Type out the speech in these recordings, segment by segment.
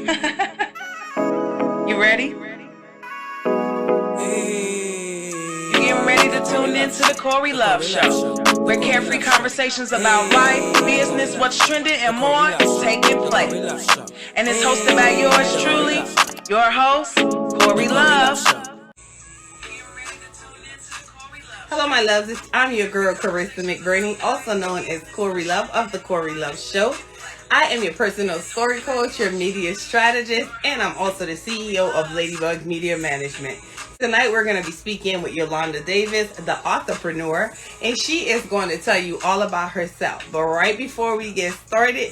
You ready? You're getting ready to tune in to the Corey Love Show, where carefree conversations about life, business, what's trending, and more is taking place. And it's hosted by yours truly, your host, Corey Love. Hello, my loves. I'm your girl, Carissa McBurney, also known as Corey Love of the Corey Love Show. I am your personal story coach, your media strategist, and I'm also the CEO of Ladybug Media Management. Tonight, we're going to be speaking with Yolanda Davis, the entrepreneur, and she is going to tell you all about herself. But right before we get started,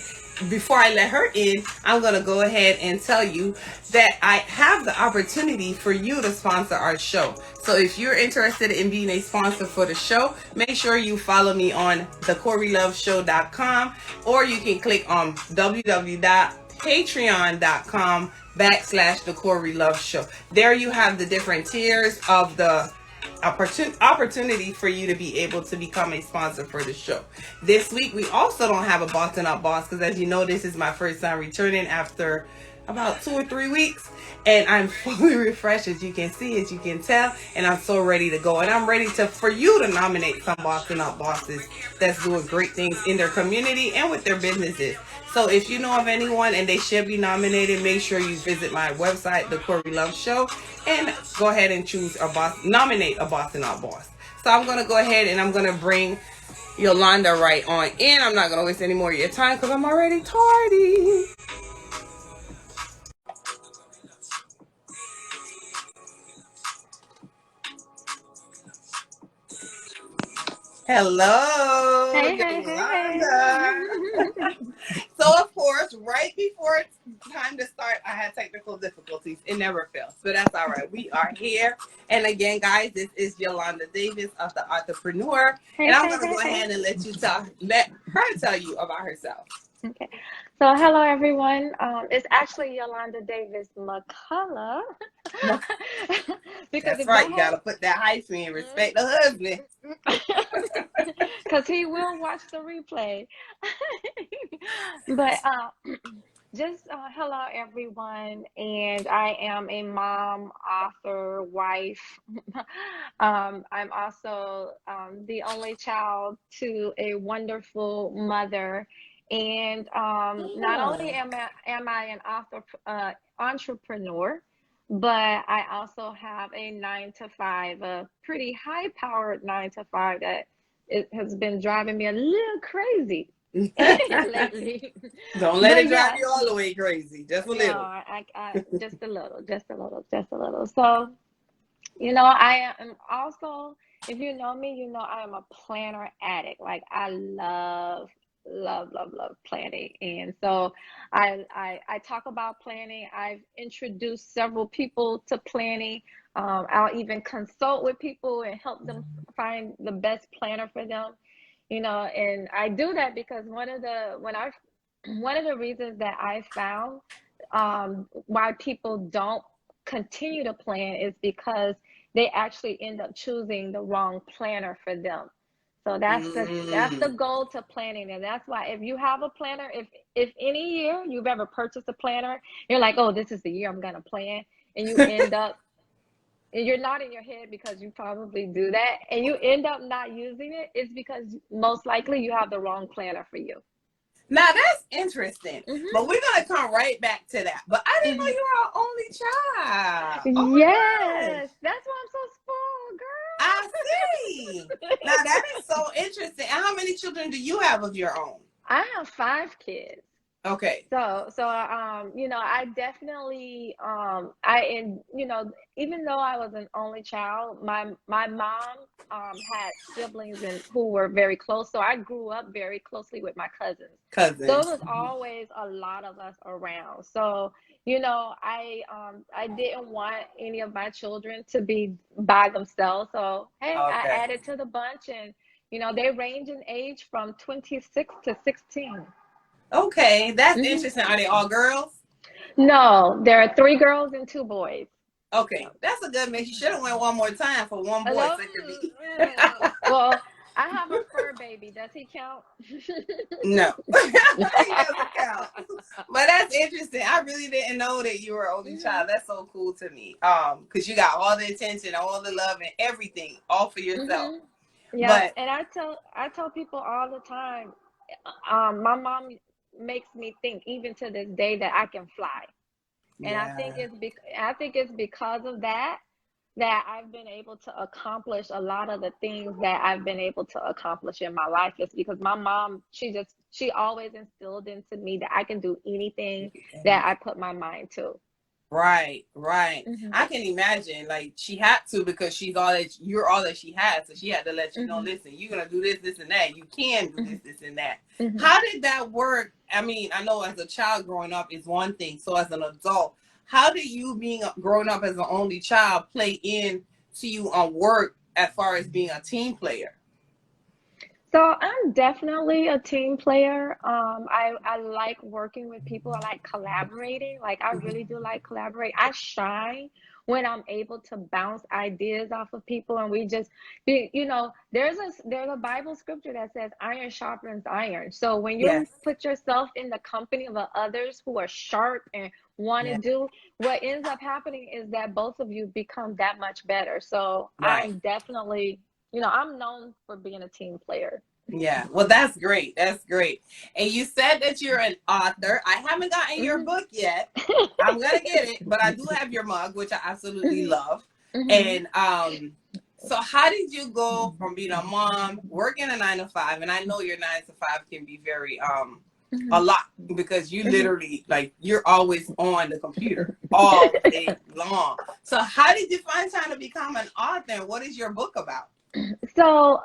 before I let her in, I'm going to go ahead and tell you that I have the opportunity for you to sponsor our show. So if you're interested in being a sponsor for the show, make sure you follow me on thecoreyloveshow.com, or you can click on www.patreon.com/The Corey Love Show. There you have the different tiers of the opportunity for you to be able to become a sponsor for the show. This week, we also don't have a Bossing Up Boss, because as you know, this is my first time returning after about 2 or 3 weeks, and I'm fully refreshed, as you can see, as you can tell, and I'm so ready to go. And I'm ready for you to nominate some Bossing Up Bosses that's doing great things in their community and with their businesses. So if you know of anyone and they should be nominated, make sure you visit my website, The Corey Love Show, and go ahead and nominate a Bossing Up Boss. So I'm going to go ahead and I'm going to bring Yolanda right on in. I'm not going to waste any more of your time because I'm already tardy. Hello, Yolanda. So, of course, right before it's time to start, I had technical difficulties. It never fails, but that's all right. We are here. And again, guys, this is Yolanda Davis of the Entrepreneur. And I'm going to go ahead and let her tell you about herself. Okay. So, hello, everyone. It's actually Yolanda Davis-McCullough. That's right. You got to put that hyphen in. Respect the husband. Because he will watch the replay. But hello, everyone. And I am a mom, author, wife. I'm also the only child to a wonderful mother. And not only am I an entrepreneur, but I also have a 9-to-5, a pretty high-powered 9-to-5 that it has been driving me a little crazy lately. Don't let it drive you all the way crazy. Just a little. No, just a little. So, I am also, if you know me, you know I am a planner addict. Like, I love planning. And so I talk about planning. I've introduced several people to planning. I'll even consult with people and help them find the best planner for them, and I do that because one of the reasons that I found why people don't continue to plan is because they actually end up choosing the wrong planner for them. So that's the goal to planning. And that's why if you have a planner, if any year you've ever purchased a planner, you're like, oh, this is the year I'm going to plan. And you end up, and you're not in your head because you probably do that, and you end up not using it, it's because most likely you have the wrong planner for you. Now that's interesting, but we're going to come right back to that. But I didn't know you were our only child. Oh, yes, that's why I'm so spoiled, girl. I see. Now that is so interesting. And how many children do you have of your own? I have 5 kids. Okay. So I definitely, even though I was an only child, my mom had siblings who were very close. So I grew up very closely with my cousins. So it was always a lot of us around. So, I didn't want any of my children to be by themselves. So, hey, I added to the bunch, and, they range in age from 26 to 16. Okay, that's interesting. Are they all girls? No, there are 3 girls and 2 boys. Okay, that's a good mix. You should have went one more time for one boy. Well, I have a fur baby. Does he count? No, he doesn't count. But that's interesting. I really didn't know that you were an only child. That's so cool to me. Because you got all the attention, all the love, and everything, all for yourself. Yeah, But and I tell people all the time, my mom makes me think even to this day that I can fly. And yeah, I think it's because of that that I've been able to accomplish a lot of the things that I've been able to accomplish in my life. It's because my mom, she always instilled into me that I can do anything that I put my mind to. right. I can imagine, like, she had to, because you're all that she has, so she had to let you know, listen, you're gonna do this and that. You can do this and that. How did that work? I mean, I know as a child growing up is one thing. So as an adult, how did you growing up as an only child play in to you on work as far as being a team player? So I'm definitely a team player. I like working with people. I like collaborating. Like I really do like collaborate. I shine when I'm able to bounce ideas off of people, and we just, there's a Bible scripture that says iron sharpens iron. So when you Yes. put yourself in the company of others who are sharp and want to do, what ends up happening is that both of you become that much better. So Right. I'm definitely, I'm known for being a team player. Yeah, well, that's great. That's great. And you said that you're an author. I haven't gotten your book yet. I'm gonna get it, but I do have your mug, which I absolutely love. And so how did you go from being a mom, working a 9 to 5? And I know your 9 to 5 can be very a lot, because you literally, like, you're always on the computer all day long. So how did you find time to become an author? And what is your book about? So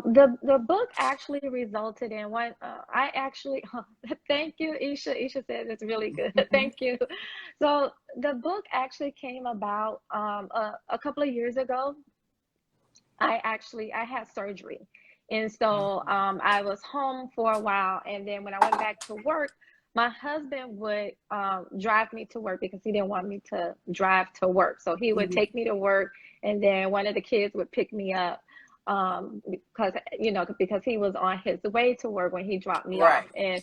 the book actually resulted in one. I actually thank you, Isha. Isha said it's really good. Thank you. So the book actually came about a couple of years ago. I had surgery, and so I was home for a while, and then when I went back to work, my husband would drive me to work because he didn't want me to drive to work. So he would take me to work, and then one of the kids would pick me up because he was on his way to work when he dropped me off. And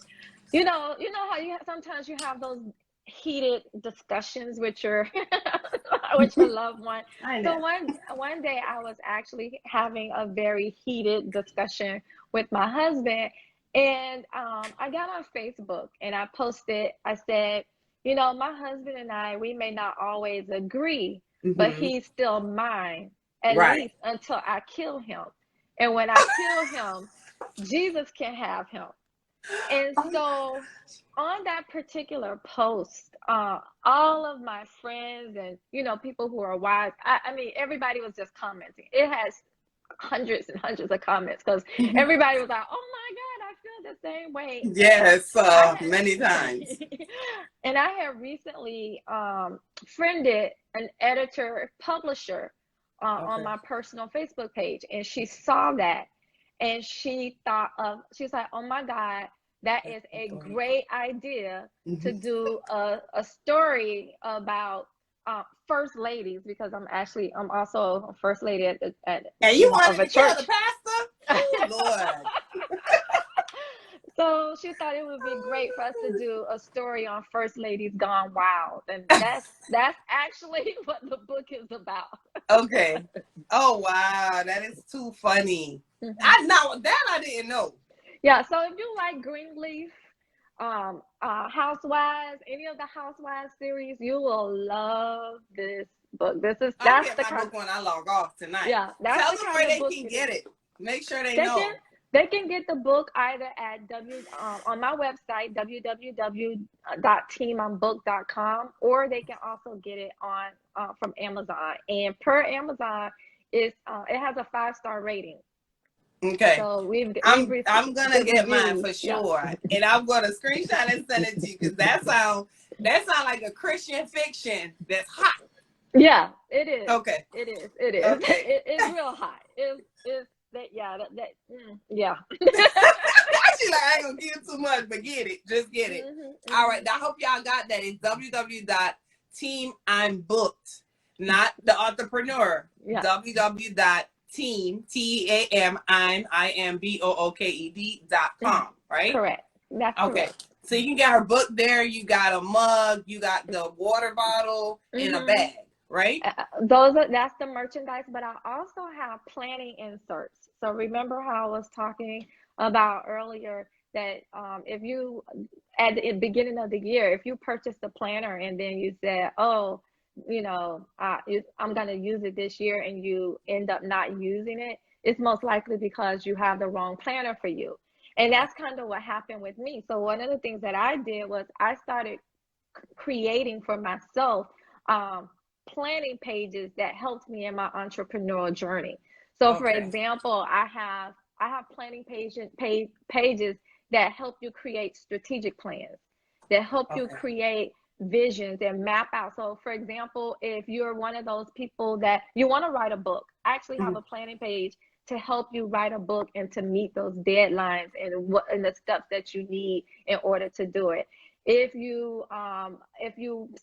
you know how sometimes you have those heated discussions with your with your loved one. So one day I was actually having a very heated discussion with my husband, and I got on Facebook and I posted. I said, my husband and I, we may not always agree, but he's still mine, at least until I kill him. And when I kill him, Jesus can have him. And so on that particular post, all of my friends and, people who are wise, I mean, everybody was just commenting. It has hundreds and hundreds of comments because everybody was like, oh my God, I feel the same way. Yes, many times. And I have recently friended an editor publisher on my personal Facebook page, and she saw that, and she was like, oh my God, that is a great idea to do a story about first ladies, because I'm also a first lady at and you wanted to church. Tell the pastor? Oh, Lord. So she thought it would be great for us to do a story on first ladies gone wild, and that's actually what the book is about. Okay. Oh wow, that is too funny. I didn't know. Yeah. So if you like Greenleaf, Housewives, any of the Housewives series, you will love this book. I'll get my book when I log off tonight. Yeah, tell them where they can get it. Make sure they know. They can get the book either at on my website, www.teamimbook.com, or they can also get it on from Amazon. And per Amazon, it has a 5-star rating. Okay. So I'm gonna get mine for sure, and I'm gonna screenshot and send it to you, because that sounds like a Christian fiction that's hot. Yeah, it is. Okay. It is. Okay. It's real hot. It's that. Yeah. Yeah. She's like, I ain't gonna give too much, but get it. Just get it. All right. I hope y'all got that. It's www.teamimbooked, not the entrepreneur. Yeah. team, TEAM, IMBOOKED.com, right? Correct. That's Okay. correct. So you can get her book there. You got a mug, you got the water bottle, and a bag, right? That's the merchandise, but I also have planning inserts. So remember how I was talking about earlier that if you at the beginning of the year, if you purchased a planner and then you said, oh, I'm going to use it this year, and you end up not using it, it's most likely because you have the wrong planner for you. And that's kind of what happened with me. So one of the things that I did was I started creating for myself planning pages that helped me in my entrepreneurial journey. So for example, I have planning pages that help you create strategic plans, that help you create visions and map out. So for example, if you're one of those people that you want to write a book, I actually have a planning page to help you write a book and to meet those deadlines and the steps that you need in order to do it. If you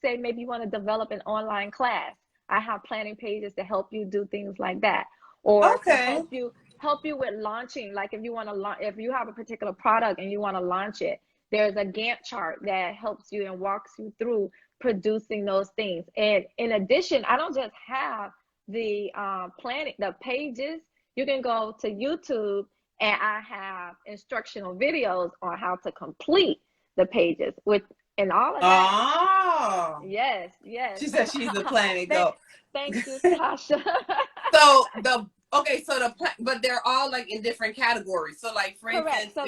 say maybe you want to develop an online class, I have planning pages to help you do things like that, or to help you with launching. Like if you want to launch, if you have a particular product and you want to launch it, there's a Gantt chart that helps you and walks you through producing those things. And in addition, I don't just have the planning, the pages. You can go to YouTube and I have instructional videos on how to complete the pages and all of that. Oh, yes. She said she's the planet go. Thank you, Tasha. So but they're all like in different categories. So like for instance, So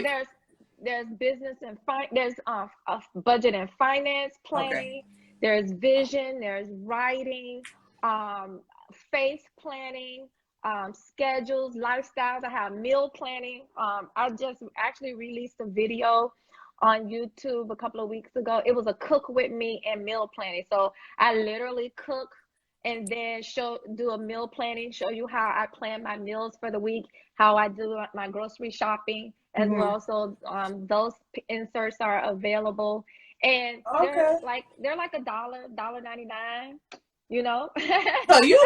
there's business and there's a budget and finance planning. There's vision. There's writing, faith planning, schedules, lifestyles. I have meal planning. I just actually released a video on YouTube a couple of weeks ago. It was a cook with me and meal planning. So I literally cook and then do a meal planning, show you how I plan my meals for the week, how I do my grocery shopping as well. So those inserts are available, and they're like $1.99, you know. So you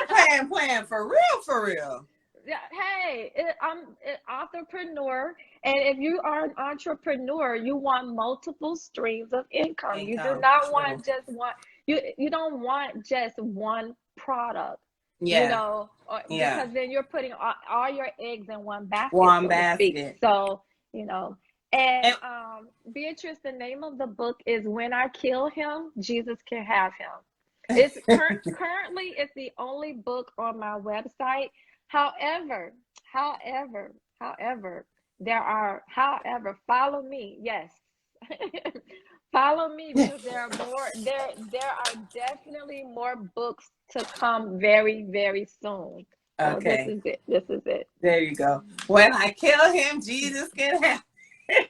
plan for real. Yeah, hey, I'm an entrepreneur, and if you are an entrepreneur, you want multiple streams of income. You do not want just one. You don't want just one product. Because then you're putting all your eggs in one basket. So to speak. So and Beatrice, the name of the book is "When I Kill Him, Jesus Can Have Him." It's currently it's the only book on my website. However, follow me. Yes. Follow me, because there are definitely more books to come very, very soon. So this is it. There you go. When I kill him, Jesus can have him.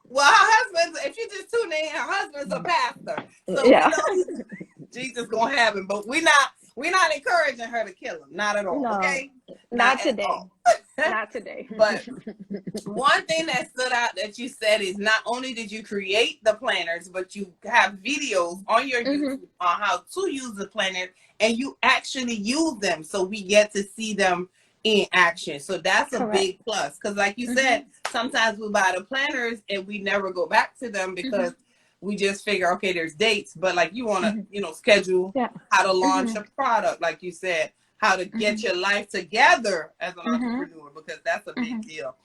Well, her husband, if you just tune in, her husband's a pastor. So we know Jesus gonna have him, but we're not encouraging her to kill him. Not at all. No, okay? Not today. Not today. But one thing that stood out that you said is not only did you create the planners, but you have videos on your YouTube on how to use the planners, and you actually use them, so we get to see them in action. So that's a big plus, because like you said, sometimes we buy the planners and we never go back to them because we just figure, okay, there's dates, but like you want to schedule how to launch a product, like you said, how to get your life together as an entrepreneur, because that's a big deal.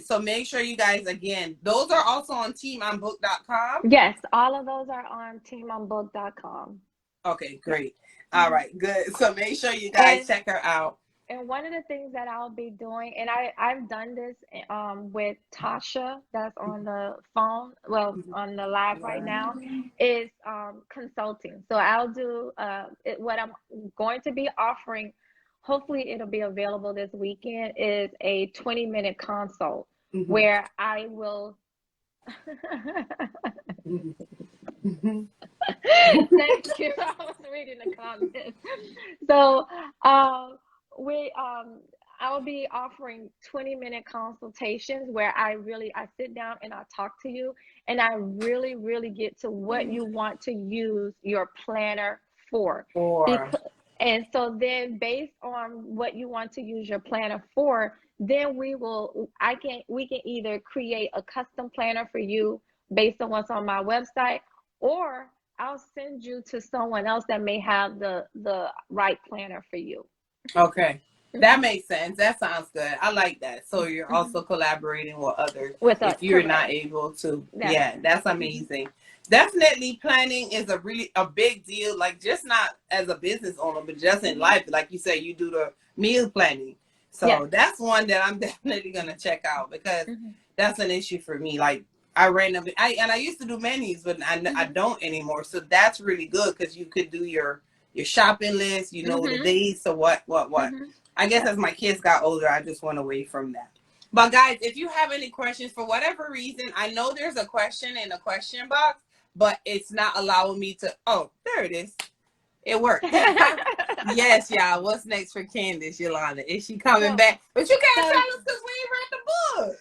So make sure you guys, again, those are also on teamonbook.com. Yes, all of those are on teamonbook.com. Okay, great. All right, good. So make sure you guys check her out. And one of the things that I'll be doing, and I've done this with Tasha, that's on the phone, on the live right now, is consulting. So I'll do what I'm going to be offering. Hopefully it'll be available this weekend, is a 20-minute consult where I will. Thank you. I was reading the comments. So I'll be offering 20-minute consultations where I sit down and I talk to you, and I really get to what you want to use your planner for. And so then based on what you want to use your planner for, then we can either create a custom planner for you based on what's on my website, or I'll send you to someone else that may have the right planner for you. Okay. That makes sense. That sounds good. I like that. So you're also Mm-hmm. collaborating with others With us, if you're not correct. able to. That's Yeah, that's amazing. Definitely planning is a big deal, like just not as a business owner, but just in mm-hmm. life. Like you say, you do the meal planning. Yes. So that's one that I'm definitely gonna check out because Mm-hmm. that's an issue for me. Like I used to do menus, but I Mm-hmm. don't anymore. So that's really good because you could do your shopping list, you know, the Mm-hmm. days, so what. Mm-hmm. I guess as my kids got older, I just went away from that. But guys, if you have any questions for whatever reason, I know there's a question in the question box, but it's not allowing me to. Oh, there it is. It worked. Yes, y'all. What's next for Candace, Yolanda? Is she coming back? But you can't tell us because we ain't read the book.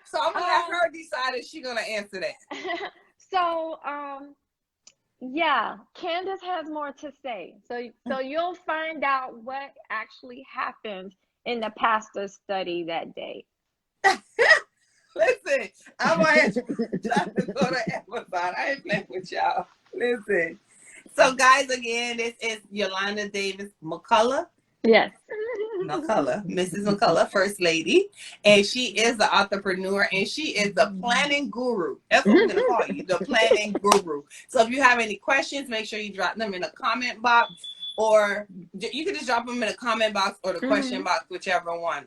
So I'm gonna let her decide if she's gonna answer that. So, yeah, Candace has more to say. So you'll find out what actually happened in the pastor study that day. Listen, I'm gonna try to go to Amazon. I ain't playing with y'all. Listen. So guys, again, this is Yolanda Davis-McCullough. Yes. Mrs. McCullough, First Lady. And she is the entrepreneur and she is the planning guru. That's what we're going to call you, the planning guru. So if you have any questions, make sure you drop them in the comment box, or you can just drop them in the comment box or the question box, whichever one.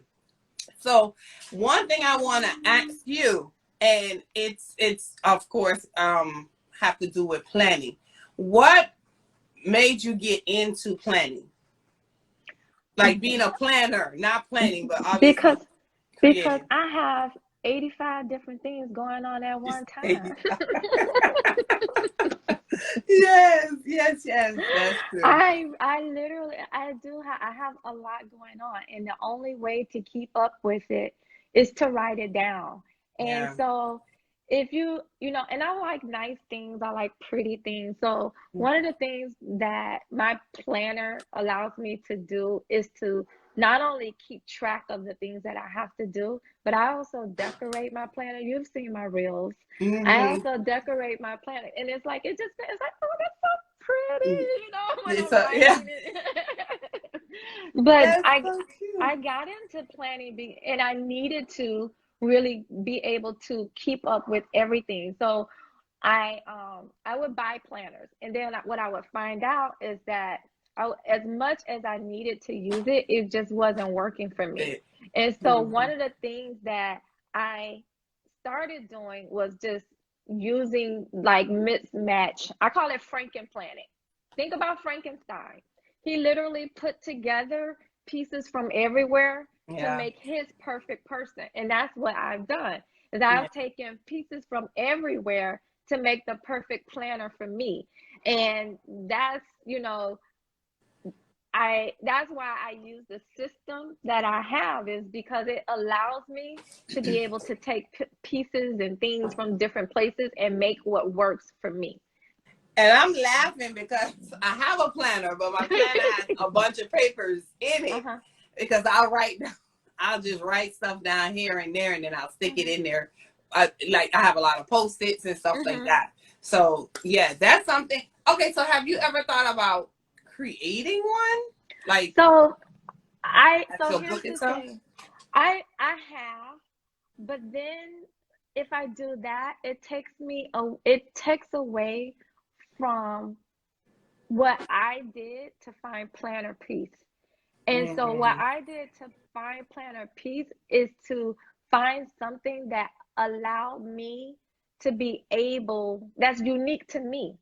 So one thing I want to ask you, and it's of course have to do with planning. What made you get into planning? Like being a planner, not planning, but obviously because I have 85 different things going on at one time. Yes, that's true. I literally I have a lot going on, and the only way to keep up with it is to write it down. And Yeah. so if you know, and I like nice things, I like pretty things. So one of the things that my planner allows me to do is to not only keep track of the things that I have to do, but I also decorate my planner. You've seen my reels. I also decorate my planner, and it's like it's like, oh, that's so pretty, you know, when I'm writing it. But That's so cute. I got into planning and I needed to really be able to keep up with everything. So I would buy planners, and then what I would find out is that as much as I needed to use it, it just wasn't working for me. And so one of the things that I started doing was just using like mismatch. I call it Franken planning. Think about Frankenstein. He literally put together pieces from everywhere to make his perfect person. And that's what I've done. Is I've taken pieces from everywhere to make the perfect planner for me. And that's, you know, that's why I use the system that I have, is because it allows me to be able to take pieces and things from different places and make what works for me. And I'm laughing because I have a planner, but my planner has a bunch of papers in it because I'll just write stuff down here and there, and then I'll stick it in there. Like I have a lot of Post-its and stuff like that. So yeah, that's something. Okay, so have you ever thought about creating one? Like, so here's the thing. I have, but then if I do that, it takes away from what I did to find planner peace. And so what I did to find planner peace is to find something that allowed me to be able, that's unique to me.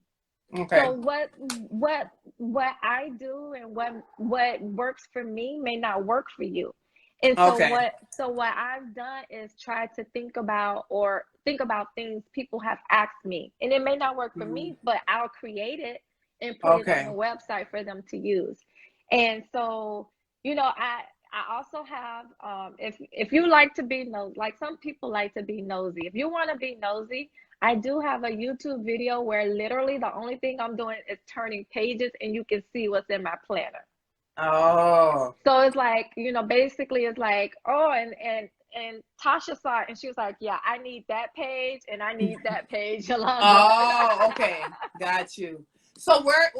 Okay. So what I do and what works for me may not work for you. And so what I've done is try to think about things people have asked me. And it may not work for me, but I'll create it and put it on the website for them to use. And so, you know, I also have if you like to be nosy, like some people like to be nosy. If you want to be nosy, I do have a YouTube video where literally the only thing I'm doing is turning pages and you can see what's in my planner. Oh. So it's like, basically it's like, oh, and Tasha saw it and she was like, yeah, I need that page and I need that page, Yolanda. Oh, okay. Got you. So where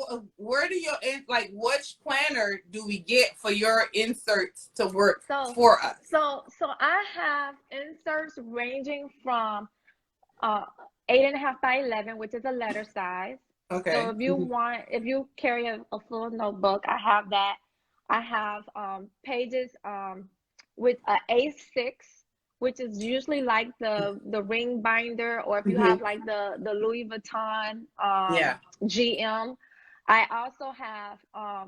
do your like which planner do we get for your inserts to work for us? So I have inserts ranging from 8.5 by 11, which is a letter size. Okay. So if you carry a full notebook, I have that. I have pages with a A6, which is usually like the ring binder, or if you have like the Louis Vuitton GM. I also have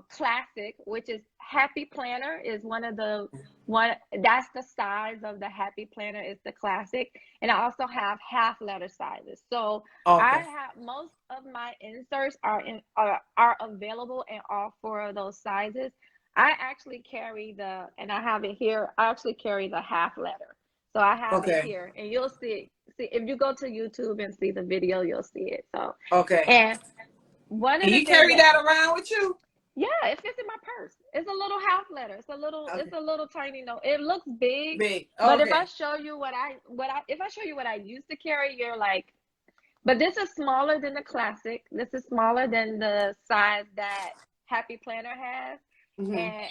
classic, which is Happy Planner is that's the size of the Happy Planner is the classic. And I also have half letter sizes. So I have most of my inserts are available in all 4 of those sizes. I actually carry and I have it here, I actually carry the half letter. So I have it here, and you'll see if you go to YouTube and see the video, you'll see it. So and one of the you carry that around with you? Yeah, it fits in my purse. It's a little half letter. It's a little tiny note. It looks big. But if I show you what I used to carry, you're like, but this is smaller than the classic. This is smaller than the size that Happy Planner has. And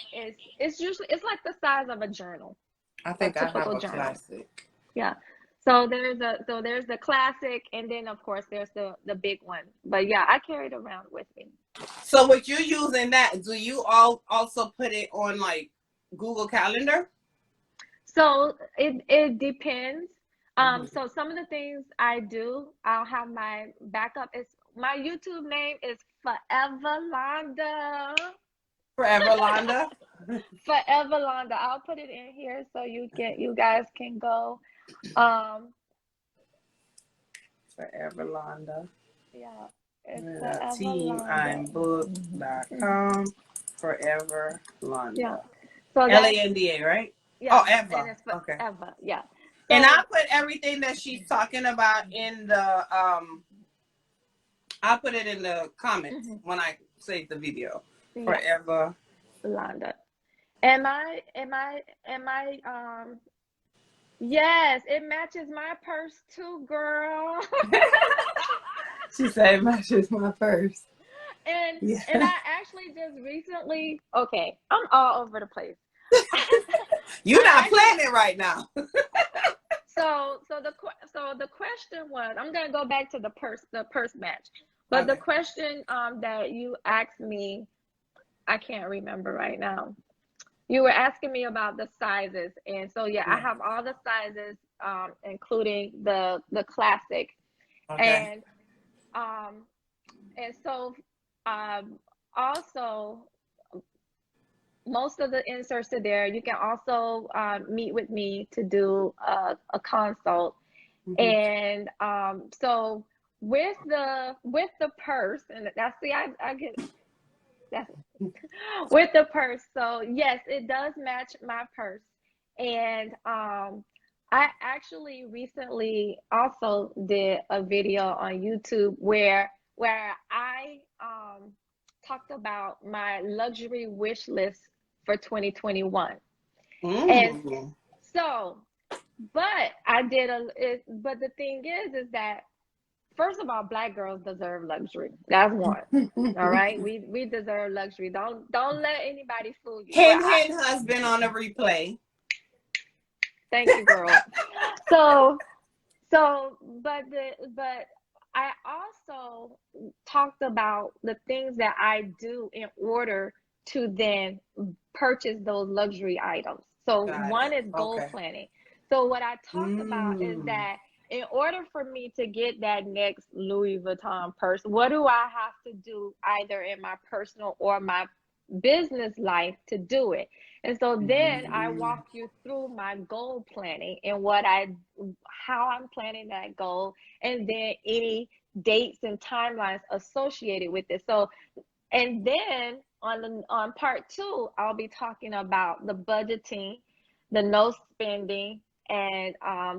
it's like the size of a journal. I think I have a classic. Yeah. So there's the classic, and then of course there's the big one. But yeah, I carry it around with me. So with you using that, do you also put it on like Google Calendar? So it depends. So some of the things I do, I'll have my backup. My YouTube name is Forever LANDA. Forever LANDA. Forever LANDA. I'll put it in here so you guys can go. Forever LANDA. Yeah. teamimebook.com. Forever LANDA. Yeah. So LANDA, right? Yeah. Oh, Eva. And it's forever. Yeah. So, and I put everything that she's talking about in the I put it in the comments when I save the video. Yeah. Forever LANDA. Am I yes, it matches my purse too, girl. She said it matches my purse. And I actually just recently, okay, I'm all over the place. You're not planning right now. So the question was, I'm gonna go back to the purse match. But the question that you asked me, I can't remember right now. You were asking me about the sizes, and so I have all the sizes, including the classic, and so also most of the inserts are there. You can also meet with me to do a consult, and so with the purse, and that's I get. With the purse, so yes, it does match my purse. And I actually recently also did a video on YouTube where I talked about my luxury wish list for 2021. And so, but the thing is that, first of all, Black girls deserve luxury. That's one. All right, we deserve luxury. Don't let anybody fool you. Hint, husband on the replay. Thank you, girl. But I also talked about the things that I do in order to then purchase those luxury items. So one is goal planning. So what I talked about is that in order for me to get that next Louis Vuitton purse, what do I have to do either in my personal or my business life to do it? And so then I walk you through my goal planning and how I'm planning that goal, and then any dates and timelines associated with it. So, and then on part 2, I'll be talking about the budgeting, the no spending, and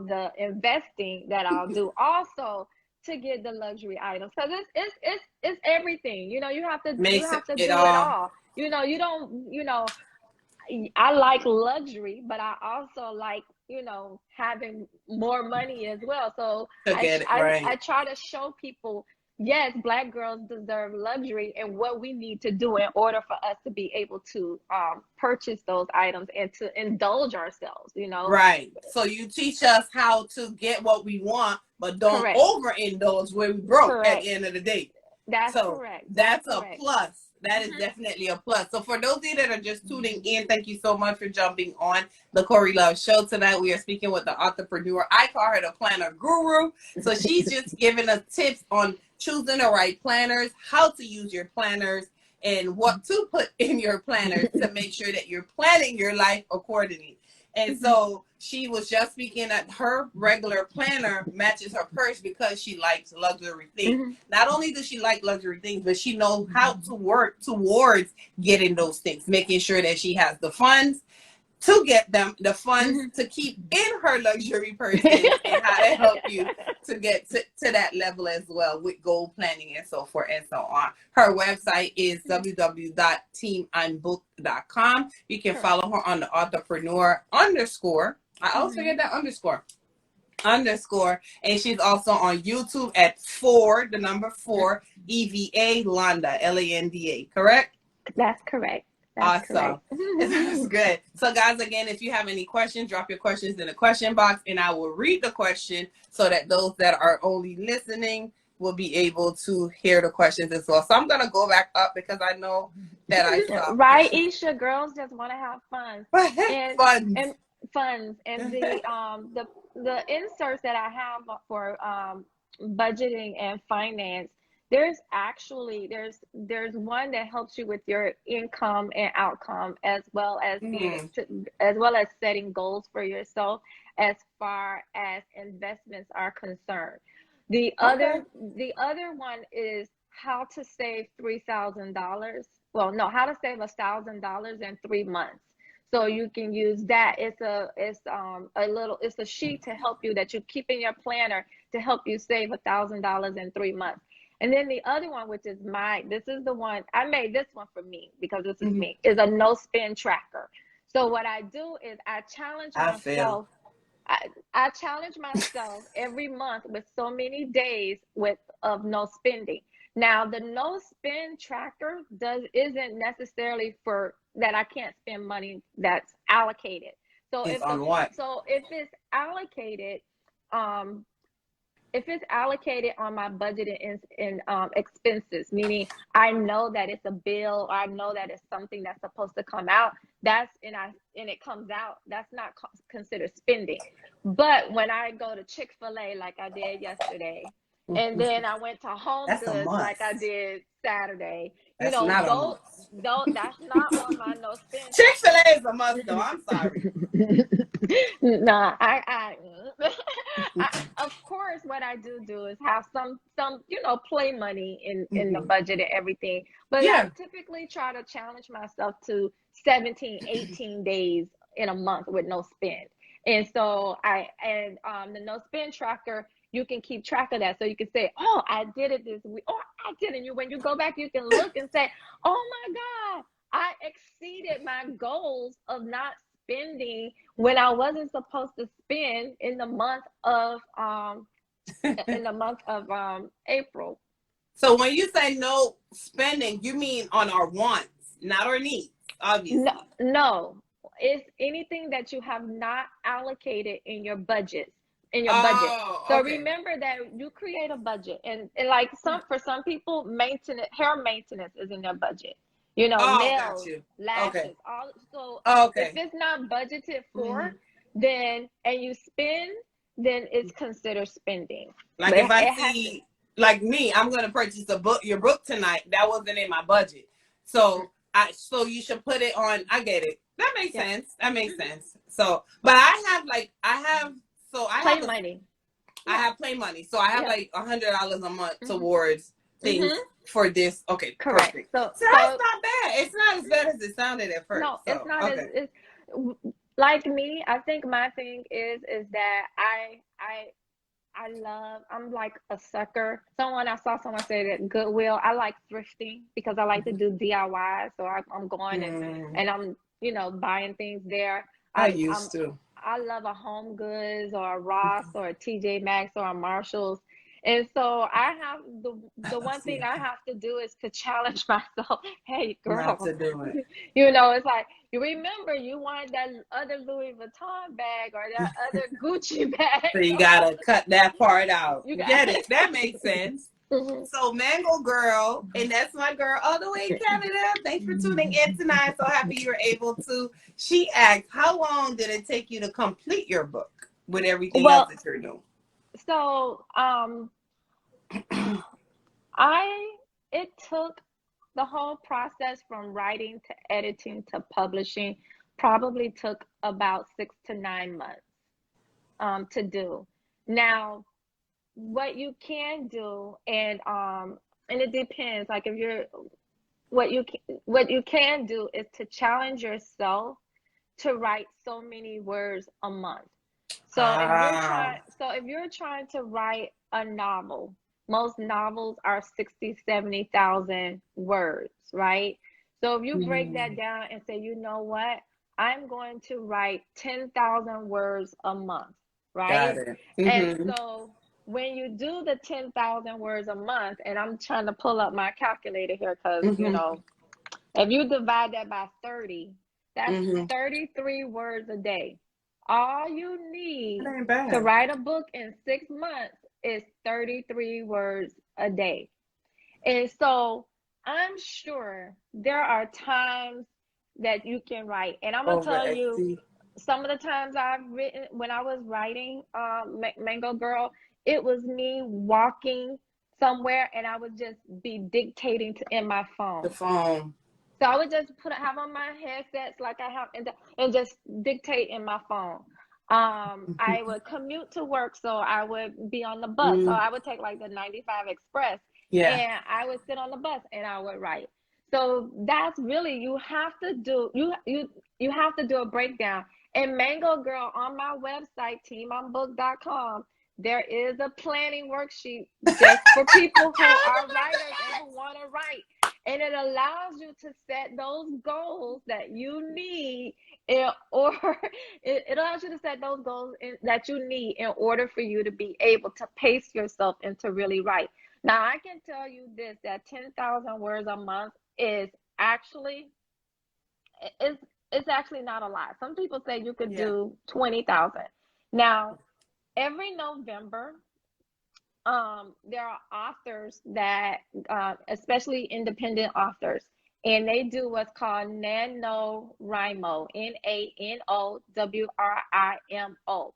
the investing that I'll do. Also, to get the luxury items, because it's everything. You know, you have to Makes do it it all. all. You know, you don't, I like luxury, but I also like, having more money as well. So To get it right. I try to show people, yes, Black girls deserve luxury, and what we need to do in order for us to be able to purchase those items and to indulge ourselves, Right. So you teach us how to get what we want, but don't Correct. overindulge where we broke at Correct. the end of the day. That's So correct. that's That's a correct. plus. That is definitely a plus. So for those of you that are just tuning in, thank you so much for jumping on the Corey Love Show tonight. We are speaking with the entrepreneur. I call her the planner guru. So she's just giving us tips on choosing the right planners, how to use your planners, and what to put in your planners to make sure that you're planning your life accordingly. And so she was just speaking that her regular planner matches her purse because she likes luxury things. Not only does she like luxury things, but she knows how to work towards getting those things, making sure that she has the funds to get them, the funds to keep in her luxury purses, and how to help you to get to that level as well with goal planning and so forth and so on. Her website is www.teamimbook.com. You can follow her on the entrepreneur _. I always forget that _. And she's also on YouTube at 4 EVA LANDA LANDA, correct? That's correct. That's awesome. That's good. So guys, again, if you have any questions, drop your questions in the question box and I will read the question so that those that are only listening will be able to hear the questions as well. So I'm going to go back up because I know that I saw. Right, Isha, girls just want to have fun. And funds. And the inserts that I have for budgeting and finance, there's one that helps you with your income and outcome, as well as setting goals for yourself as far as investments are concerned. The other one is how to save $3,000. Well, no, how to save $1,000 in 3 months. So you can use that. It's a sheet to help you that you keep in your planner to help you save $1,000 in 3 months. And then the other one, which is this is the one, I made this one for me because this is me, is a no spend tracker. So what I do is I challenge myself. I challenge myself every month with so many days of no spending. Now the no spend tracker isn't necessarily for that I can't spend money that's allocated. So if it's allocated, if it's allocated on my budget and expenses, meaning I know that it's a bill, or I know that it's something that's supposed to come out, and it comes out, that's not considered spending. But when I go to Chick-fil-A like I did yesterday, and then I went to Home Goods like I did Saturday, that's not on my no spend. Chick-fil-A is a must though. I'm sorry. No, I of course what I do is have some play money in the budget and everything, but I typically try to challenge myself to 17 18 days in a month with no spend. And so the no spend tracker, you can keep track of that, so you can say, oh, I did it this week, oh, I didn't. When you go back, you can look and say, oh my God, I exceeded my goals of not spending when I wasn't supposed to spend in the month of April. So when you say no spending, you mean on our wants, not our needs, obviously. No, it's anything that you have not allocated in your budget. So remember that you create a budget, and like for some people, hair maintenance is in their budget. Nails, lashes, if it's not budgeted for, then and you spend, then it's considered spending. Like if I see, like me, I'm going to purchase your book tonight. That wasn't in my budget, so you should put it on. I get it. That makes sense. That makes sense. So, but I have play money. I have play money, so I have like $100 a month towards things for this. Okay, correct. Perfect. So that's not bad. It's not as bad as it sounded at first. No, it's not. It's like me. I think my thing is that I'm like a sucker. I saw someone say that Goodwill. I like thrifting because I like to do DIY. So I'm going and I'm, buying things there. I I'm used to. I love a Home Goods or a Ross or a TJ Maxx or a Marshalls. And so I have the one thing I have to do is to challenge myself. Hey, Not girl, to do it. it's like you remember you wanted that other Louis Vuitton bag or that other Gucci bag. So you So gotta cut that part out. you got Get it? That makes sense. Mhm. So Mango Girl, and that's my girl all the way in Canada. Thanks for tuning in tonight. So happy you were able to. She asked, how long did it take you to complete your book with everything else Well, that you're doing? so I it took the whole process from writing to editing to publishing probably took about 6 to 9 months to do. Now, what you can do, and it depends. Like if you're what you can do is to challenge yourself to write so many words a month. Ah, So if you're trying to write a novel, most novels are 60, 70,000 words, right? So if you break that down and say, you know what? I'm going to write 10,000 words a month, got right? it. And so when you do the 10,000 words a month, and I'm trying to pull up my calculator here because, if you divide that by 30, that's 33 words a day. All you need That ain't to bad. write a book in 6 months is 33 words a day. And so I'm sure there are times that you can write. And I'm going to Over tell you, XD. some of the times I've written, when I was writing Mango Girl, it was me walking somewhere and I would just be dictating in my The phone. phone. So I would just have on my headsets like I have and just dictate in my phone. I would commute to work, so I would be on the bus. So I would take like the 95 Express, Yeah. and I would sit on the bus and I would write. So that's really you have to do you have to do a breakdown. And Mango Girl, on my website, teamonbook.com, there is a planning worksheet just for people who are writers and who want to write. And it allows you to set those goals that you need or it allows you to set those goals that you need in order for you to be able to pace yourself and to really write. Now, I can tell you this, that 10,000 words a month is actually it's actually not a lot. Some people say you could do 20,000. Now, every November, there are authors that, especially independent authors, and they do what's called NaNoWriMo, NaNoWriMo.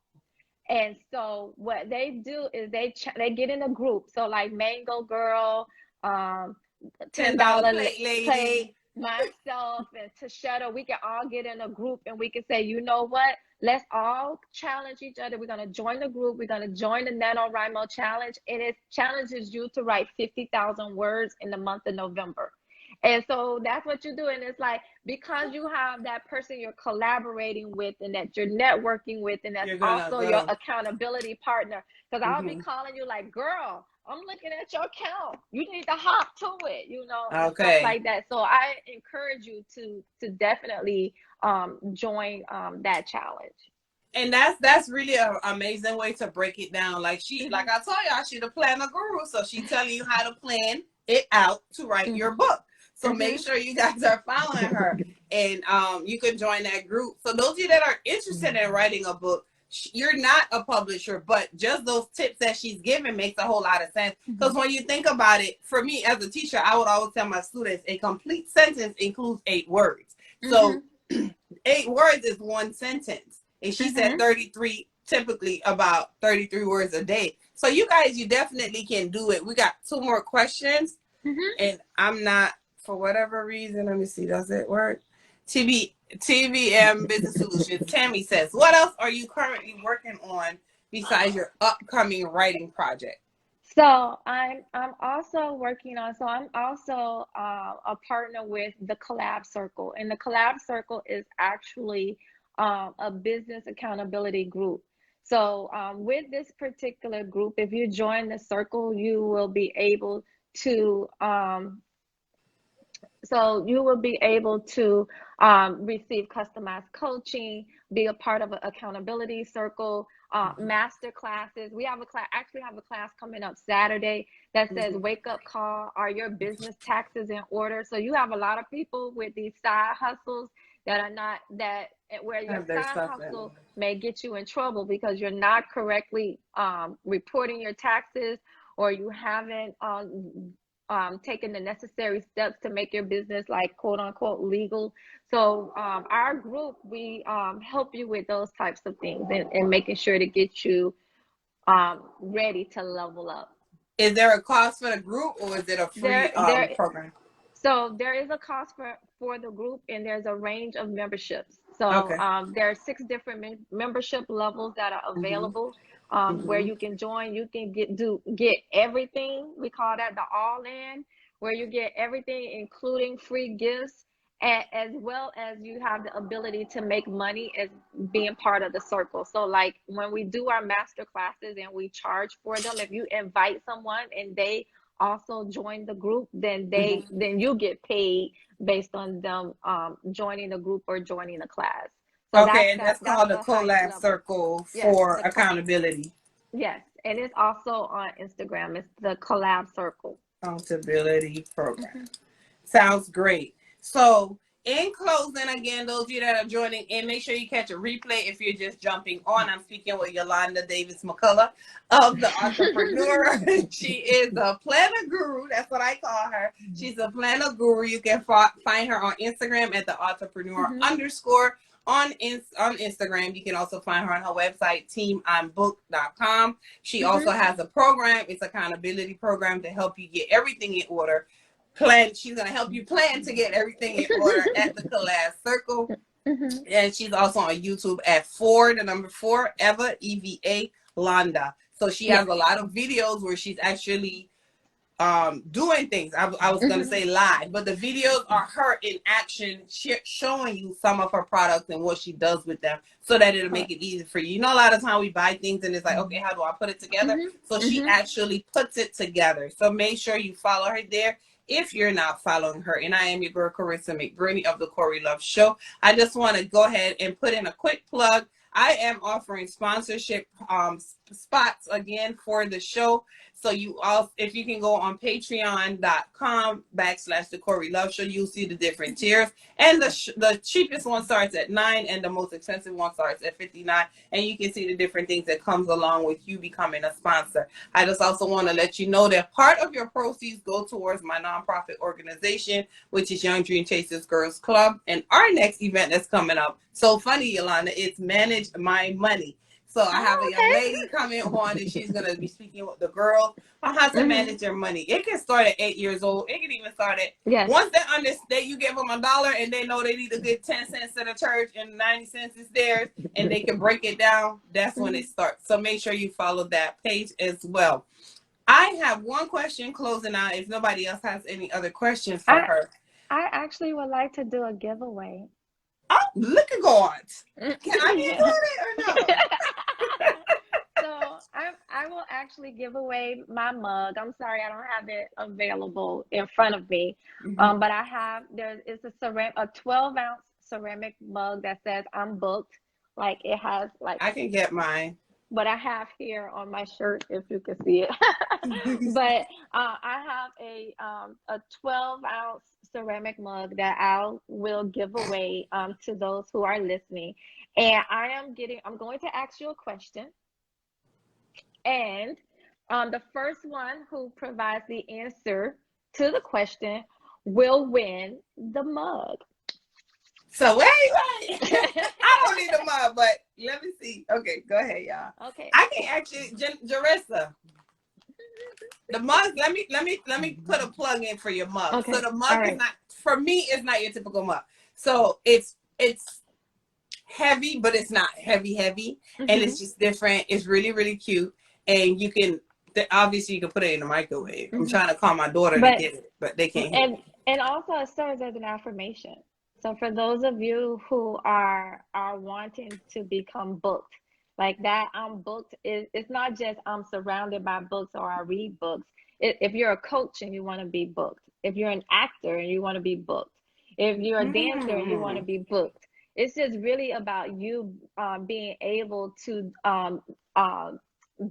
And so what they do is they get in a group. So like Mango Girl, $10 plate plate, lady. myself and Tashetta, we can all get in a group and we can say, you know what? Let's all challenge each other. We're going to join the group. We're going to join the NaNoWriMo challenge. And it challenges you to write 50,000 words in the month of November. And so that's what you do. And it's like, because you have that person you're collaborating with and that you're networking with, and that's also your accountability partner. Because I'll be calling you like, girl, I'm looking at your account. You need to hop to it, and stuff like that. So I encourage you to definitely join that challenge. And that's really an amazing way to break it down. Like like I told y'all, she's the planner guru. So she's telling you how to plan it out to write your book. So make sure you guys are following her, and you can join that group. So those of you that are interested in writing a book, you're not a publisher, but just those tips that she's giving makes a whole lot of sense. Because when you think about it, for me as a teacher, I would always tell my students a complete sentence includes 8 words. So 8 words is one sentence. And she said 33, typically about 33 words a day. So you guys, you definitely can do it. We got 2 more questions. And I'm not, for whatever reason, let me see, does it work? TVM Business Solutions. Tammy says, what else are you currently working on besides your upcoming writing project? So I'm also working on. So I'm also a partner with the Collab Circle, and the Collab Circle is actually a business accountability group. So with this particular group, if you join the circle, you will be able to receive customized coaching, be a part of an accountability circle, master classes. We have a class, actually have a class coming up Saturday that says wake up call, are your business taxes in order? So you have a lot of people with these side hustles that are not that where your side hustle may get you in trouble because you're not correctly reporting your taxes, or you haven't taken the necessary steps to make your business like quote unquote legal. So our group, we help you with those types of things and making sure to get you ready to level up. Is there a cost for the group, or is it a free program? So there is a cost for the group, and there's a range of memberships. So there are 6 different membership levels that are available where you can join. You can get everything. We call that the all-in, where you get everything, including free gifts, as well as you have the ability to make money as being part of the circle. So like when we do our master classes and we charge for them, if you invite someone and they also join the group, then then you get paid based on them joining the group or joining the class. So that's called the Collab Circle for accountability. Yes, and it's also on Instagram. It's the Collab Circle accountability program. Sounds great. So in closing, again, those of you that are joining in, make sure you catch a replay if you're just jumping on. I'm speaking with Yolanda Davis-McCullough of The Entrepreneur. She is a planner guru. That's what I call her. She's a planner guru. You can find her on Instagram at the entrepreneur _ on Instagram. You can also find her on her website, teamonbook.com. She also has a program. It's an accountability program to help you get everything in order. She's going to help you plan to get everything in order at the Collab Circle. And she's also on YouTube at 4 Eva, EVA, LANDA. So she has a lot of videos where she's actually doing things. I was going to say live, but the videos are her in action, showing you some of her products and what she does with them, so that it'll make it easy for you. You know, a lot of time we buy things and it's like, okay, how do I put it together? So she actually puts it together. So make sure you follow her there if you're not following her. And I am your girl, Carissa McBurney of the Corey Love Show. I just want to go ahead and put in a quick plug. I am offering sponsorship spots again for the show. So you all, if you can go on patreon.com / the Corey Love Show, you'll see the different tiers. And the cheapest one starts at $9 and the most expensive one starts at $59. And you can see the different things that comes along with you becoming a sponsor. I just also want to let you know that part of your proceeds go towards my nonprofit organization, which is Young Dream Chasers Girls Club. And our next event that's coming up, so funny, Yolanda, it's Manage My Money. So I have a young lady coming on, and she's going to be speaking with the girls on how to manage your money. It can start at 8 years old. It can even start at once they understand, you give them $1 and they know they need to get 10 cents to the church and 90 cents is theirs, and they can break it down. That's when it starts. So make sure you follow that page as well. I have one question closing out. If nobody else has any other questions for her. I actually would like to do a giveaway. Oh, look at God. Can I get on it or no? So I will actually give away my mug. I'm sorry, I don't have it available in front of me. But I have, it's a 12-ounce ceramic mug that says I'm booked. Like it has like, I can get mine. But I have here on my shirt, if you can see it. But I have a 12-ounce ceramic mug that I will give away to those who are listening. And I'm going to ask you a question. And the first one who provides the answer to the question will win the mug. So wait. I don't need a mug, but let me see. Okay, go ahead, y'all. Okay. I can actually, Jarissa, the mug. Let me put a plug in for your mug. Okay. So the mug is not, for me, it's not your typical mug. So it's heavy, but it's not heavy, and it's just different. It's really, really cute, and you can obviously you can put it in the microwave. I'm trying to call my daughter to get it, but they can't. And also it serves as an affirmation. So for those of you who are wanting to become booked, Like that, I'm booked. It's not just I'm surrounded by books or I read books. If you're a coach and you want to be booked, if you're an actor and you want to be booked, if you're a dancer and you want to Mm. be booked, it's just really about you being able to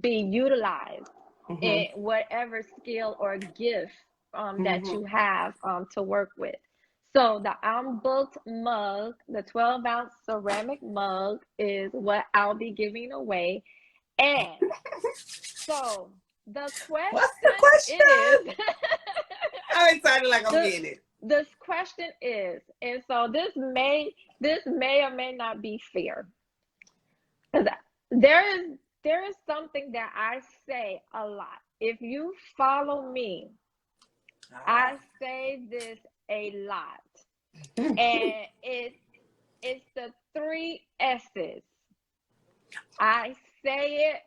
be utilized Mm-hmm. in whatever skill or gift that Mm-hmm. you have to work with. So the I'm booked mug, the 12-ounce ceramic mug, is what I'll be giving away. And so the What's the question is, question? I'm excited like I'm the getting it. this question is, and so this may or may not be fair. 'Cause there is something that I say a lot. If you follow me, I say this a lot. And it's the three S's. I say it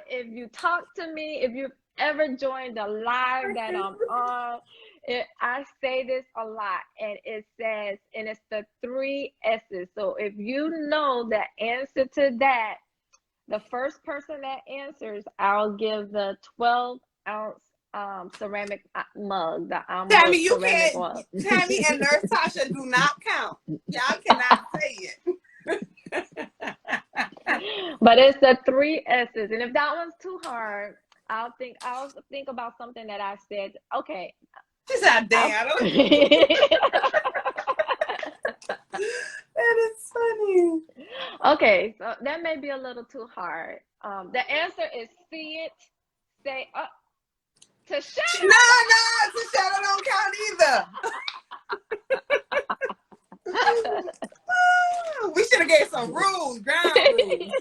if you talk to me, if you've ever joined a live that I'm on, I say this a lot, and it says, and it's the three S's. So if you know the answer to that, the first person that answers, I'll give the 12-ounce ceramic mug, the Tammy, you ceramic can't. mug. Tammy and Nurse Tasha do not count. Y'all cannot say it. But it's the three S's. And if that one's too hard, I'll think about something that I said. Okay. She said, "Damn, that is funny." Okay, so that may be a little too hard. The answer is see it, say up to shut No, no, Tashana don't count either. We should have gave some rules, ground rules.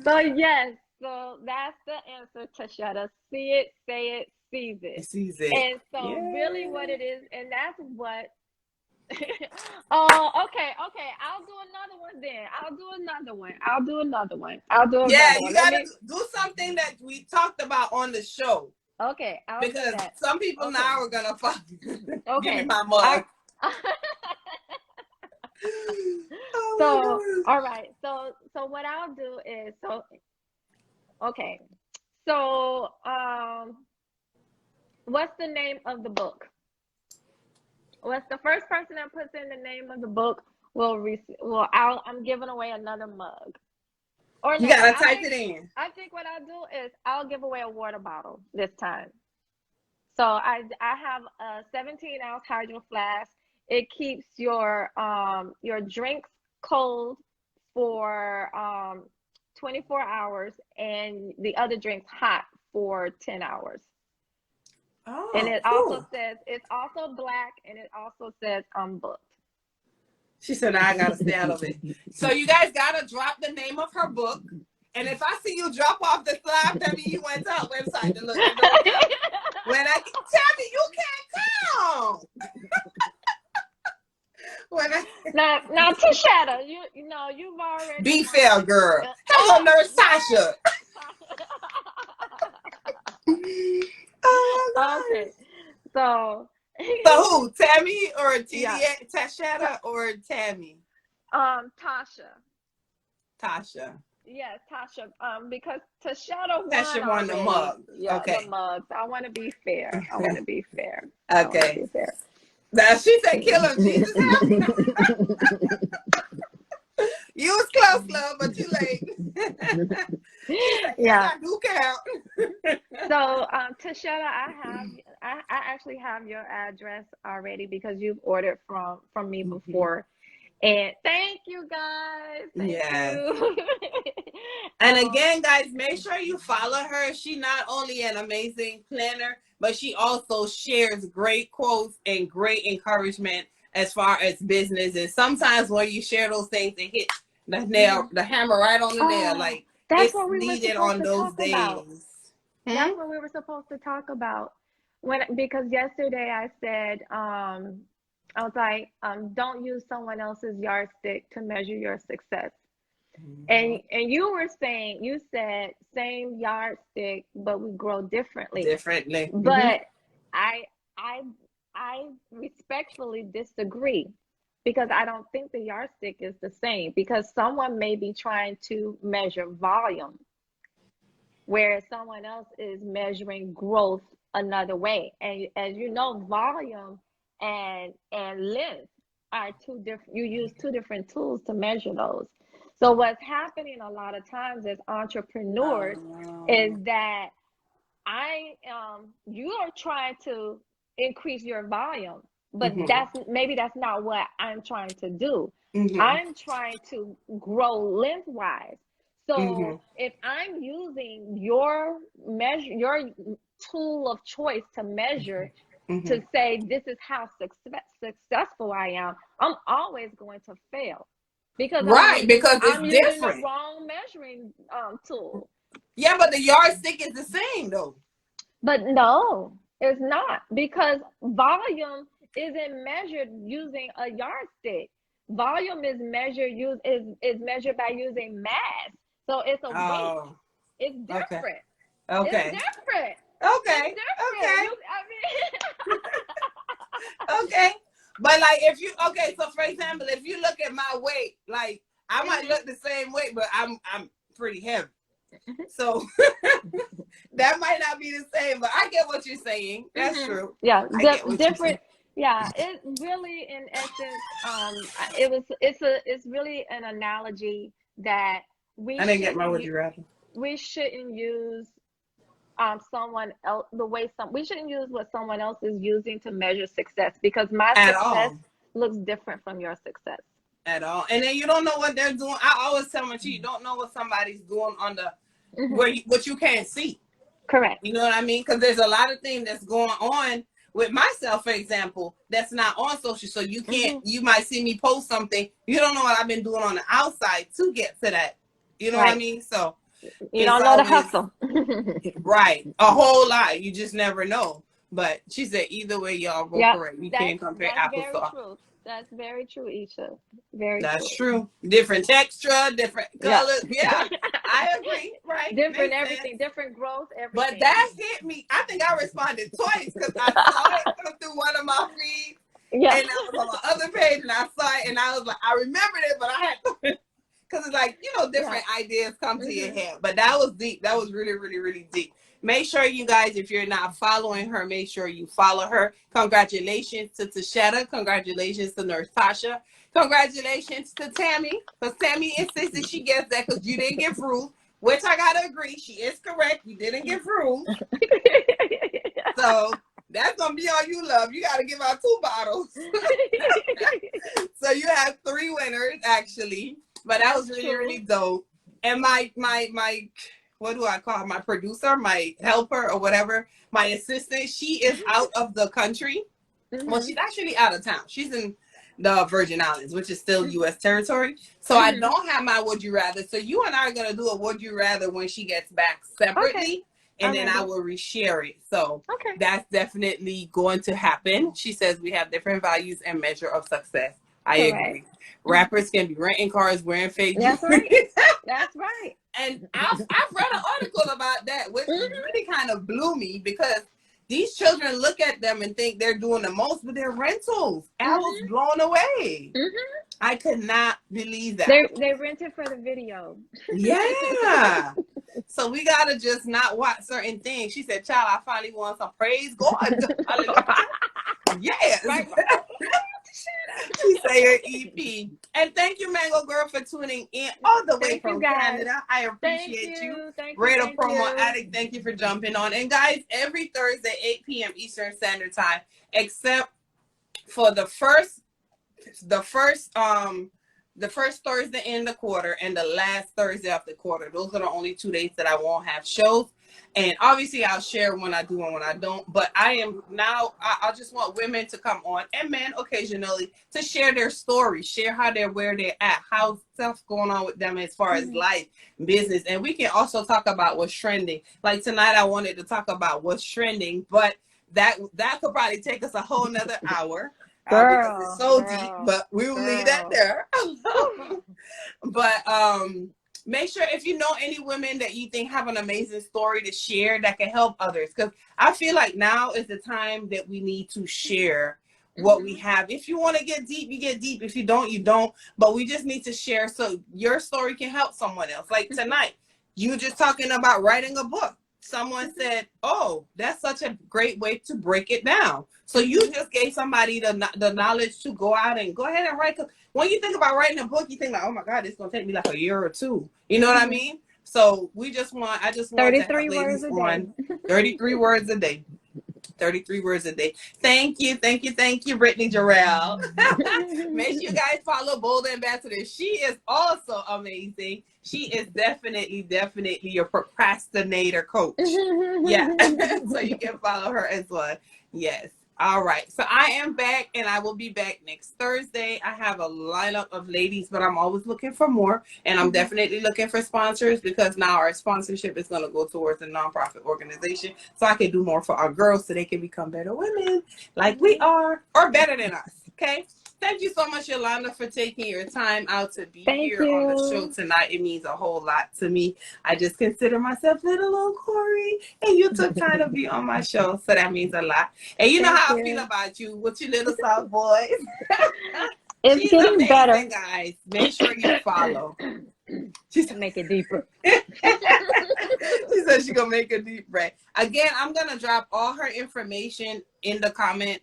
So yes, so that's the answer, Tashetta. See it, say it, seize it. Sees it. And so Yeah. really what it is, and that's what oh, okay. I'll do another one then. I'll do another one. Yeah, you gotta do something that we talked about on the show. Okay, I'll do Because that. some people now are gonna fuck. Okay. Give me my mug. So, all right. So what I'll do is okay. So, what's the name of the book? What's the first person that puts in the name of the book I'm giving away another mug. Or you no, gotta type it in. I think what I'll do is I'll give away a water bottle this time. So I have a 17-ounce hydro flask. It keeps your drinks cold for 24 hours and the other drinks hot for 10 hours. Oh, and it cool. also says, it's also black, and it also says I'm booked. She said, "Now I gotta stay out of it." So you guys gotta drop the name of her book. And if I see you drop off the slide, that means you went to our website to look. When I tell me you can't count. Now, Tashetta, you've already Be fair, girl. Hello, Nurse Tasha. Oh my God. Okay, so who? Tammy or Yeah. Tashetta or Tammy? Tasha. Tasha. Yes, Tasha. Because Tashetta Tasha won the already. mug. Yeah, Okay. the mugs. I want to be fair. Okay. Now she said, "Kill him, Jesus help." You was close, love, but you late. She said, "Yes, Yeah. I do count." So, Tashetta, I actually have your address already because you've ordered from me before. And thank you guys. Thank you. And again, guys, make sure you follow her. She not only an amazing planner, but she also shares great quotes and great encouragement as far as business. And sometimes when you share those things, it hit the nail, the hammer right on the nail. Like that's it's what we needed were on those days. About. That's what we were supposed to talk about. Because yesterday I said, I was like, don't use someone else's yardstick to measure your success. And you said same yardstick, but we grow differently. But I respectfully disagree. because I don't think the yardstick is the same, because someone may be trying to measure volume, whereas someone else is measuring growth another way. And as you know, volume and length are two different, you use two different tools to measure those. So what's happening a lot of times as entrepreneurs is that you are trying to increase your volume, but that's not what I'm trying to do. I'm trying to grow lengthwise. So if I'm using your tool of choice to measure, to say this is how successful I am, I'm always going to fail, because I'm using the wrong measuring tool. Yeah, but the yardstick is the same though. But no, it's not, because volume isn't measured using a yardstick. Volume is measured is measured by using mass. So it's a weight. It's different. Okay. It's different. Okay. It's different. Okay. But like so for example, if you look at my weight, like I might look the same weight, but I'm pretty heavy. So that might not be the same, but I get what you're saying. That's true. Yeah, different. Yeah, it really, in essence, it's really an analogy that I didn't get my would you rather. We shouldn't use someone else we shouldn't use what someone else is using to measure success, because my success looks different from your success. At all. And then you don't know what they're doing. I always tell my chief, you don't know what somebody's doing on the what you can't see. Correct. You know what I mean? Because there's a lot of things that's going on with myself, for example, that's not on social. So you can't, you might see me post something. You don't know what I've been doing on the outside to get to that. You know what I mean? So you don't know the hustle. Right. A whole lot. You just never know. But she said either way, y'all both correct. You can't compare apples to apples. That's very true, Isha. Very That's true. Different texture, different colors. Yeah, I agree. Right. Different everything, different growth, everything. But that hit me. I think I responded twice because I saw it come through one of my feeds. Yeah. And I was on my other page and I saw it and I was like, I remembered it, but I had to, because it's like, different ideas come to your head. But that was deep. That was really, really, really deep. Make sure you guys, if you're not following her, make sure you follow her. Congratulations to Tashetta. Congratulations to Nurse Tasha. Congratulations to Tammy, because Tammy insisted she gets that because you didn't get through, which I got to agree. She is correct. You didn't get through. So that's going to be all you, love. You got to give out 2 bottles. So you have 3 winners, actually. But that was really, really dope. And my what do I call her? My producer, my helper, or whatever, my assistant, she is out of the country. Well, she's actually out of town. She's in the Virgin Islands, which is still U.S. territory. So I don't have my would you rather. So you and I are going to do a would you rather when she gets back separately. And then I will reshare it. So that's definitely going to happen. She says we have different values and measure of success. I agree. Rappers can be renting cars, wearing fake jewelry. That's right. That's right. And I've read an article about that, which really kind of blew me, because these children look at them and think they're doing the most, but they're rentals. I was blown away. I could not believe that. They rented for the video. Yeah. So we got to just not watch certain things. She said, child, I finally want some praise God. Yes. Right. She say her EP. And thank you, Mango Girl, for tuning in all the way from Canada. I appreciate you. Radar Promo Addict, thank you for jumping on. And guys, every Thursday, 8 p.m. Eastern Standard Time, except for the first Thursday in the quarter and the last Thursday of the quarter. Those are the only 2 days that I won't have shows. And obviously I'll share when I do and when I don't, but I just want women to come on, and men occasionally, to share their stories, share where they're at, how stuff's going on with them as far as life, business. And we can also talk about what's trending. Like tonight I wanted to talk about what's trending, but that could probably take us a whole nother hour. Because it's so deep, but we will leave that there. But make sure, if you know any women that you think have an amazing story to share that can help others, because I feel like now is the time that we need to share what we have. If you want to get deep, you get deep. If you don't, you don't. But we just need to share so your story can help someone else. Like tonight, you just talking about writing a book. Someone said, oh, that's such a great way to break it down. So you just gave somebody the knowledge to go out and go ahead and write. When you think about writing a book, you think like, oh my God, it's going to take me like a year or two. You know what I mean? So I just want 33 words a day. 33 words a day. 33 words a day. Thank you, Brittany Jarrell. Make sure you guys follow Bold Ambassador. She is also amazing. She is definitely your procrastinator coach. Yeah. So you can follow her as well. Yes. All right. So I am back, and I will be back next Thursday. I have a lineup of ladies, but I'm always looking for more. And I'm definitely looking for sponsors, because now our sponsorship is going to go towards a nonprofit organization. So I can do more for our girls so they can become better women like we are, or better than us. Okay. Thank you so much, Yolanda, for taking your time out to be here on the show tonight. It means a whole lot to me. I just consider myself little old Corey, and you took time to be on my show, so that means a lot. And you know how I feel about you with your little soft voice. It's She's getting amazing, better. guys. Make sure you follow. She's make it deeper. She said she's gonna make a deep breath. Again, I'm gonna drop all her information in the comment,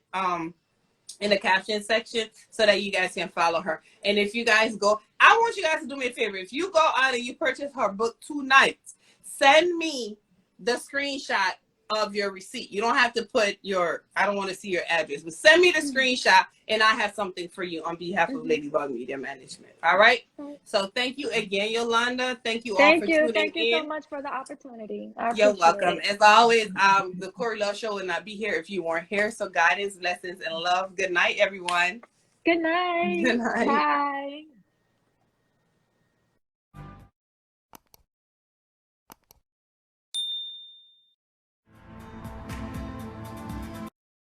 in the caption section, so that you guys can follow her. And if you guys go, I want you guys to do me a favor. If you go out and you purchase her book tonight, send me the screenshot of your receipt. You don't have to put I don't want to see your address, but send me the screenshot, and I have something for you on behalf of Ladybug Media Management. All right. So thank you again, Yolanda. Thank you all for tuning in. Thank you so much for the opportunity. You're welcome. As always, the Corey Love Show would not be here if you weren't here. So guidance, lessons, and love. Good night, everyone. Good night. Good night. Bye.